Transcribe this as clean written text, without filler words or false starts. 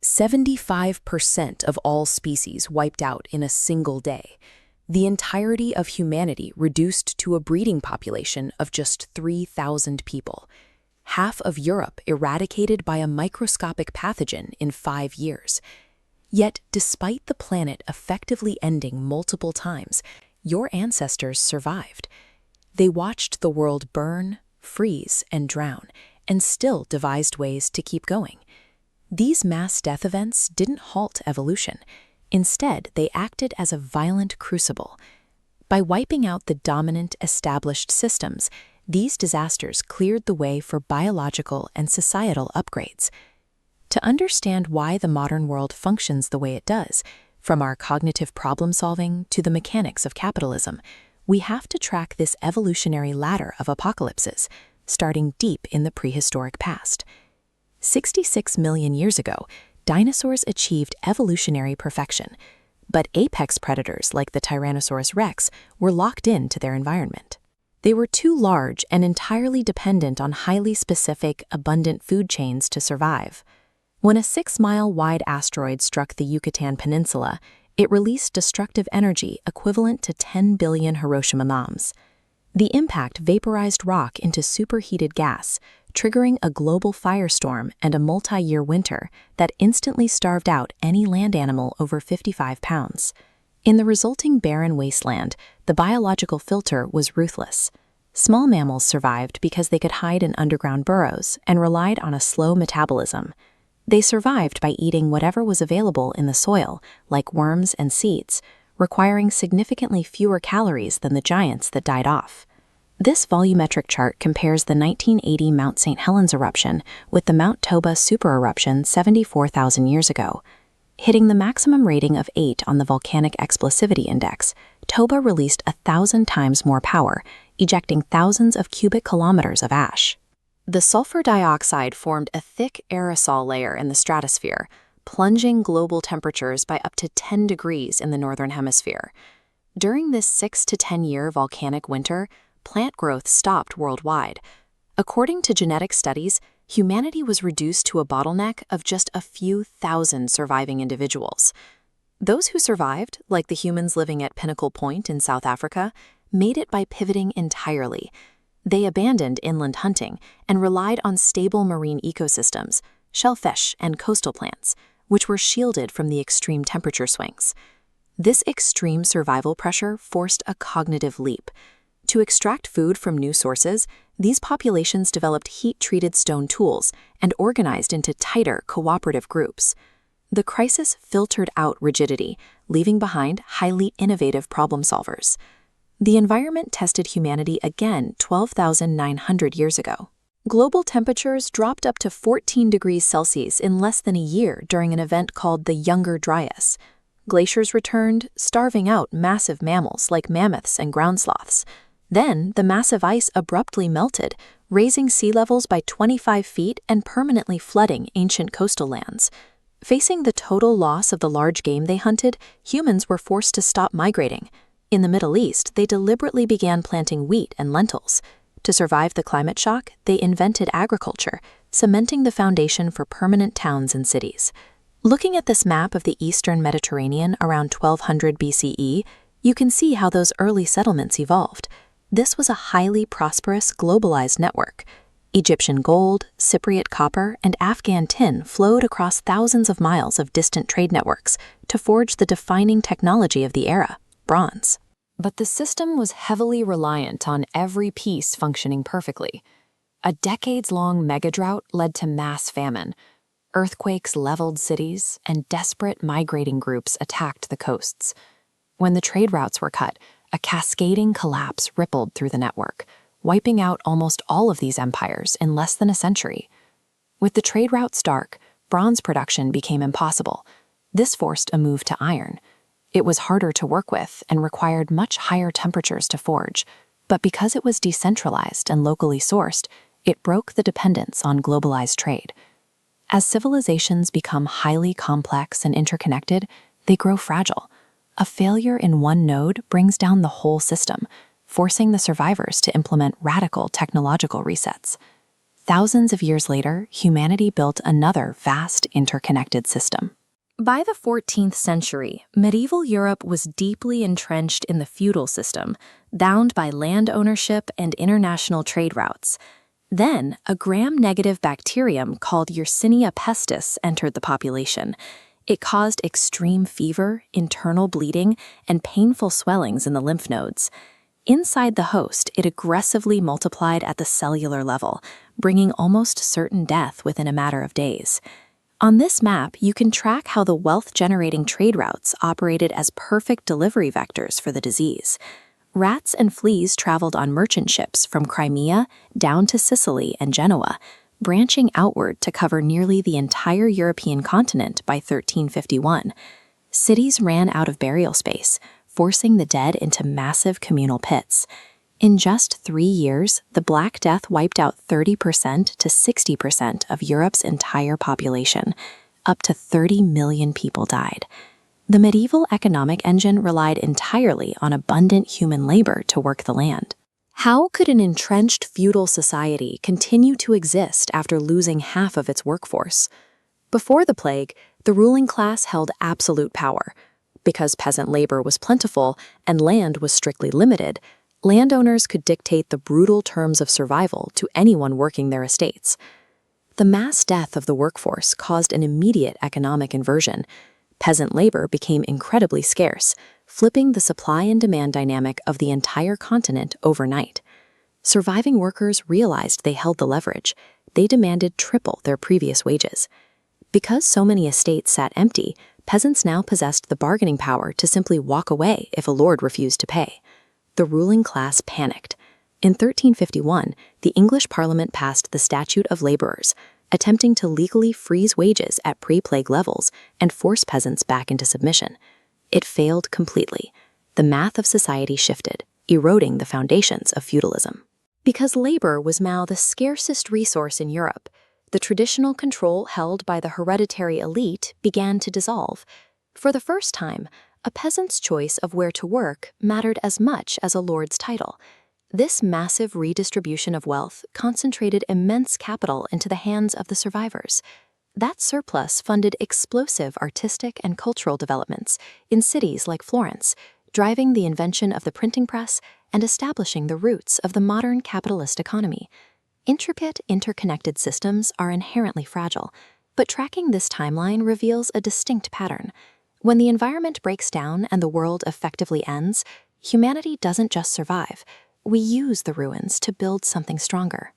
75% of all species wiped out in a single day. The entirety of humanity reduced to a breeding population of just 3,000 people. Half of Europe eradicated by a microscopic pathogen in 5 years. Yet, despite the planet effectively ending multiple times, your ancestors survived. They watched the world burn, freeze, and drown, and still devised ways to keep going. These mass death events didn't halt evolution. Instead, they acted as a violent crucible. By wiping out the dominant established systems, these disasters cleared the way for biological and societal upgrades. To understand why the modern world functions the way it does, from our cognitive problem-solving to the mechanics of capitalism, we have to track this evolutionary ladder of apocalypses, starting deep in the prehistoric past. 66 million years ago, dinosaurs achieved evolutionary perfection, but apex predators like the Tyrannosaurus rex were locked into their environment. They were too large and entirely dependent on highly specific, abundant food chains to survive. When a 6-mile-wide asteroid struck the Yucatan Peninsula, it released destructive energy equivalent to 10 billion Hiroshima bombs. The impact vaporized rock into superheated gas, triggering a global firestorm and a multi-year winter that instantly starved out any land animal over 55 pounds. In the resulting barren wasteland, the biological filter was ruthless. Small mammals survived because they could hide in underground burrows and relied on a slow metabolism. They survived by eating whatever was available in the soil, like worms and seeds, requiring significantly fewer calories than the giants that died off. This volumetric chart compares the 1980 Mount St. Helens eruption with the Mount Toba supereruption 74,000 years ago. Hitting the maximum rating of 8 on the Volcanic Explosivity Index, Toba released 1,000 times more power, ejecting thousands of cubic kilometers of ash. The sulfur dioxide formed a thick aerosol layer in the stratosphere, plunging global temperatures by up to 10 degrees in the northern hemisphere. During this 6 to 10-year volcanic winter, plant growth stopped worldwide. According to genetic studies, humanity was reduced to a bottleneck of just a few thousand surviving individuals. Those who survived, like the humans living at Pinnacle Point in South Africa, made it by pivoting entirely. They abandoned inland hunting and relied on stable marine ecosystems, shellfish and coastal plants, which were shielded from the extreme temperature swings. This extreme survival pressure forced a cognitive leap. To extract food from new sources, these populations developed heat-treated stone tools and organized into tighter, cooperative groups. The crisis filtered out rigidity, leaving behind highly innovative problem solvers. The environment tested humanity again 12,900 years ago. Global temperatures dropped up to 14 degrees Celsius in less than a year during an event called the Younger Dryas. Glaciers returned, starving out massive mammals like mammoths and ground sloths. Then, the massive ice abruptly melted, raising sea levels by 25 feet and permanently flooding ancient coastal lands. Facing the total loss of the large game they hunted, humans were forced to stop migrating. In the Middle East, they deliberately began planting wheat and lentils. To survive the climate shock, they invented agriculture, cementing the foundation for permanent towns and cities. Looking at this map of the eastern Mediterranean around 1200 BCE, you can see how those early settlements evolved. This was a highly prosperous, globalized network. Egyptian gold, Cypriot copper, and Afghan tin flowed across thousands of miles of distant trade networks to forge the defining technology of the era, bronze. But the system was heavily reliant on every piece functioning perfectly. A decades-long megadrought led to mass famine. Earthquakes leveled cities, and desperate migrating groups attacked the coasts. When the trade routes were cut, a cascading collapse rippled through the network, wiping out almost all of these empires in less than a century. With the trade routes dark, bronze production became impossible. This forced a move to iron. It was harder to work with and required much higher temperatures to forge, but because it was decentralized and locally sourced, it broke the dependence on globalized trade. As civilizations become highly complex and interconnected, they grow fragile. A failure in one node brings down the whole system, forcing the survivors to implement radical technological resets. Thousands of years later, humanity built another vast interconnected system. By the 14th century, medieval Europe was deeply entrenched in the feudal system, bound by land ownership and international trade routes. Then, a gram-negative bacterium called Yersinia pestis entered the population. It caused extreme fever, internal bleeding, and painful swellings in the lymph nodes. Inside the host, it aggressively multiplied at the cellular level, bringing almost certain death within a matter of days. On this map, you can track how the wealth-generating trade routes operated as perfect delivery vectors for the disease. Rats and fleas traveled on merchant ships from Crimea down to Sicily and Genoa, branching outward to cover nearly the entire European continent by 1351. Cities ran out of burial space, forcing the dead into massive communal pits. In just 3 years, the Black Death wiped out 30% to 60% of Europe's entire population. Up to 30 million people died. The medieval economic engine relied entirely on abundant human labor to work the land. How could an entrenched feudal society continue to exist after losing half of its workforce? Before the plague, the ruling class held absolute power. Because peasant labor was plentiful and land was strictly limited, landowners could dictate the brutal terms of survival to anyone working their estates. The mass death of the workforce caused an immediate economic inversion. Peasant labor became incredibly scarce, flipping the supply and demand dynamic of the entire continent overnight. Surviving workers realized they held the leverage. They demanded triple their previous wages. Because so many estates sat empty, peasants now possessed the bargaining power to simply walk away if a lord refused to pay. The ruling class panicked. In 1351, the English Parliament passed the Statute of Labourers, attempting to legally freeze wages at pre-plague levels and force peasants back into submission. It failed completely. The math of society shifted, eroding the foundations of feudalism. Because labor was now the scarcest resource in Europe, the traditional control held by the hereditary elite began to dissolve. For the first time, a peasant's choice of where to work mattered as much as a lord's title. This massive redistribution of wealth concentrated immense capital into the hands of the survivors. That surplus funded explosive artistic and cultural developments in cities like Florence, driving the invention of the printing press and establishing the roots of the modern capitalist economy. Intricate, interconnected systems are inherently fragile, but tracking this timeline reveals a distinct pattern. When the environment breaks down and the world effectively ends, humanity doesn't just survive. We use the ruins to build something stronger.